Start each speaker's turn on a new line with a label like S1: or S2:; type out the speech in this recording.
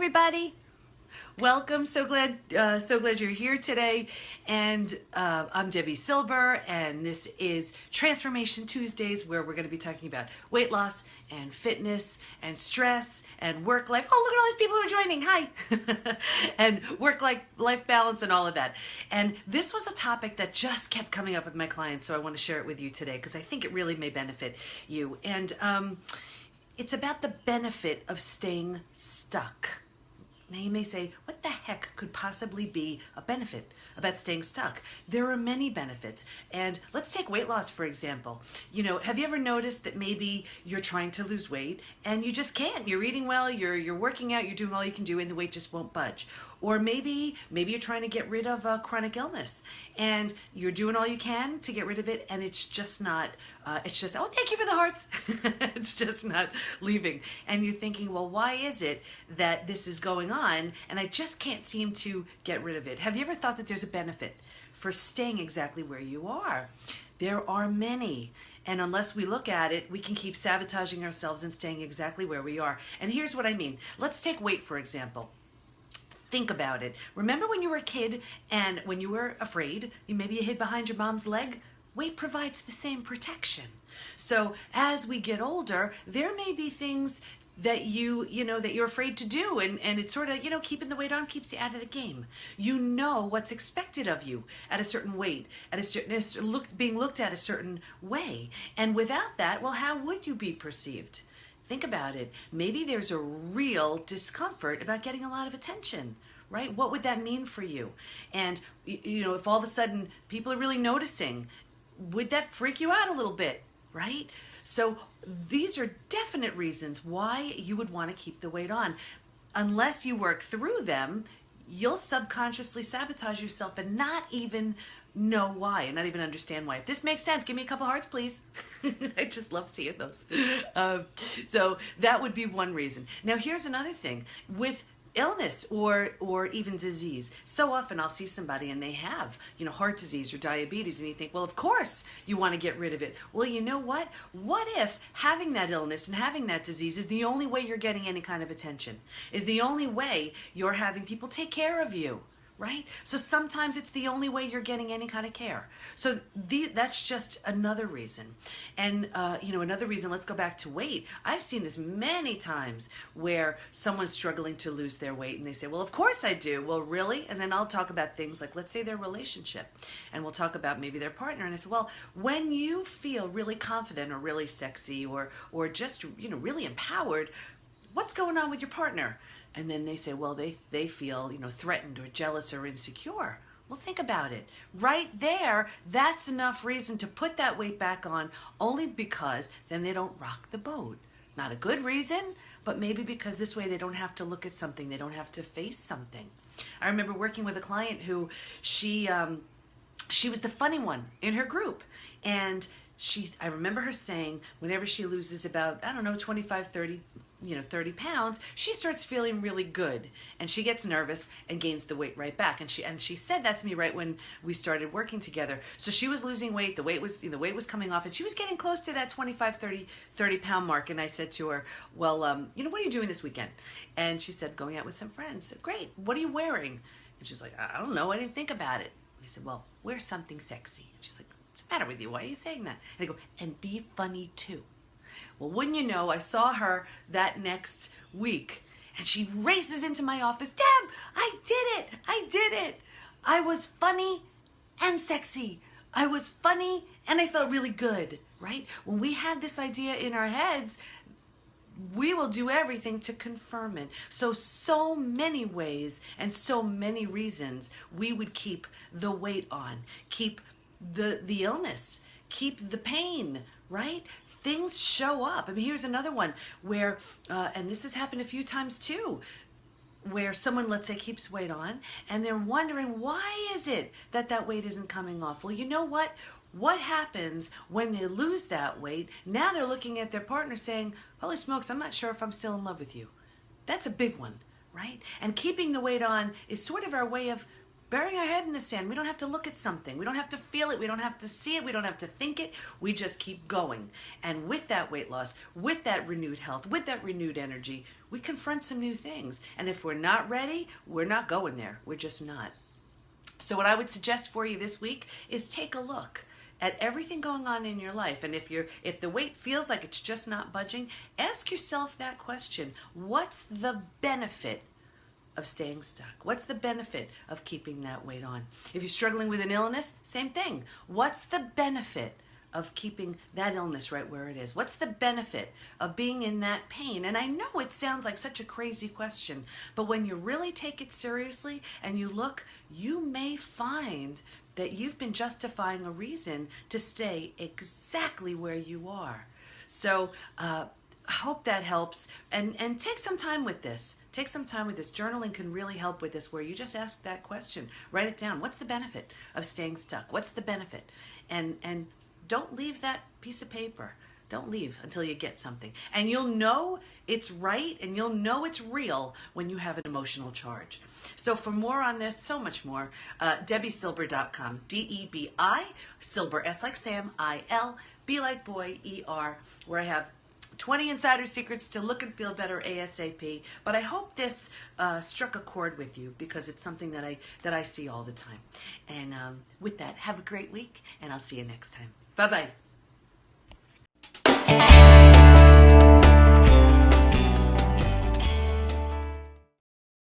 S1: everybody. Welcome. So glad you're here today. And I'm Debbie Silber, and this is Transformation Tuesdays, where we're going to be talking about weight loss and fitness and stress and work life. Oh, look at all these people who are joining. Hi. And work life balance and all of that. And this was a topic that just kept coming up with my clients, so I want to share it with you today because I think it really may benefit you. And it's about the benefit of staying stuck. Now you may say, what the heck could possibly be a benefit about staying stuck? There are many benefits. And let's take weight loss, for example. You know, have you ever noticed that maybe you're trying to lose weight and you just can't? You're eating well, you're working out, you're doing all you can do, and the weight just won't budge. Or maybe you're trying to get rid of a chronic illness and you're doing all you can to get rid of it, and it's just not, oh, thank you for the hearts. It's just not leaving. And you're thinking, well, why is it that this is going on and I just can't seem to get rid of it? Have you ever thought that there's a benefit for staying exactly where you are? There are many. And unless we look at it, we can keep sabotaging ourselves and staying exactly where we are. And here's what I mean. Let's take weight, for example. Think about it. Remember when you were a kid and when you were afraid, maybe you hid behind your mom's leg? Weight provides the same protection. So as we get older, there may be things that that you're afraid to do, and it's sort of, keeping the weight on keeps you out of the game. You know what's expected of you at a certain weight, at a certain being looked at a certain way. And without that, well, how would you be perceived? Think about it. Maybe there's a real discomfort about getting a lot of attention, right? What would that mean for you? And, if all of a sudden people are really noticing, would that freak you out a little bit, right? So these are definite reasons why you would want to keep the weight on. Unless you work through them, you'll subconsciously sabotage yourself and not even know why and not even understand why. If this makes sense, give me a couple hearts, please. I just love seeing those. So that would be one reason. Now here's another thing. With illness or even disease, so often I'll see somebody and they have heart disease or diabetes, and you think, well, of course you want to get rid of it. Well, you know what if having that illness and having that disease is the only way you're getting any kind of attention, is the only way you're having people take care of you, right? So sometimes it's the only way you're getting any kind of care. So that's just another reason. And, another reason, let's go back to weight. I've seen this many times where someone's struggling to lose their weight and they say, well, of course I do. Well, really? And then I'll talk about things like, let's say their relationship, and we'll talk about maybe their partner. And I say, well, when you feel really confident or really sexy or just, really empowered, what's going on with your partner? And then they say, well, they feel, threatened or jealous or insecure. Well, think about it. Right there, that's enough reason to put that weight back on, only because then they don't rock the boat. Not a good reason, but maybe because this way they don't have to look at something. They don't have to face something. I remember working with a client who she was the funny one in her group. And I remember her saying whenever she loses about, 25, 30 pounds, she starts feeling really good, and she gets nervous and gains the weight right back. And she said that to me right when we started working together. So she was losing weight, the weight was coming off, and she was getting close to that 25, 30 pound mark. And I said to her, well, what are you doing this weekend? And she said, going out with some friends. I said, great. What are you wearing? And she's like, I don't know. I didn't think about it. And I said, well, wear something sexy. And she's like, what's the matter with you? Why are you saying that? And I go, and be funny too. Well, wouldn't you know, I saw her that next week, and she races into my office. Deb, I did it. I was funny and sexy. I was funny and I felt really good, right? When we had this idea in our heads, we will do everything to confirm it. So many ways and so many reasons we would keep the weight on, keep the illness, keep the pain, right? Things show up. I mean, here's another one where, and this has happened a few times too, where someone, let's say, keeps weight on and they're wondering, why is it that weight isn't coming off? Well, you know what? What happens when they lose that weight? Now they're looking at their partner saying, holy smokes, I'm not sure if I'm still in love with you. That's a big one, right? And keeping the weight on is sort of our way of burying our head in the sand. We don't have to look at something. We don't have to feel it. We don't have to see it. We don't have to think it. We just keep going. And with that weight loss, with that renewed health, with that renewed energy, we confront some new things. And if we're not ready, we're not going there. We're just not. So what I would suggest for you this week is take a look at everything going on in your life. And if the weight feels like it's just not budging, ask yourself that question. What's the benefit of staying stuck? What's the benefit of keeping that weight on? If you're struggling with an illness, same thing. What's the benefit of keeping that illness right where it is? What's the benefit of being in that pain? And I know it sounds like such a crazy question, but when you really take it seriously and you look, you may find that you've been justifying a reason to stay exactly where you are. So I hope that helps, and take some time with this. Take some time with this. Journaling can really help with this, where you just ask that question. Write it down. What's the benefit of staying stuck? What's the benefit? And don't leave that piece of paper. Don't leave until you get something. And you'll know it's right, and you'll know it's real when you have an emotional charge. So for more on this, so much more, DebbieSilber.com. DEBI, Silber, S like Sam, I-L, B like boy, E-R, where I have 20 insider secrets to look and feel better ASAP. But I hope this struck a chord with you, because it's something that I see all the time. And with that, have a great week, and I'll see you next time. Bye-bye.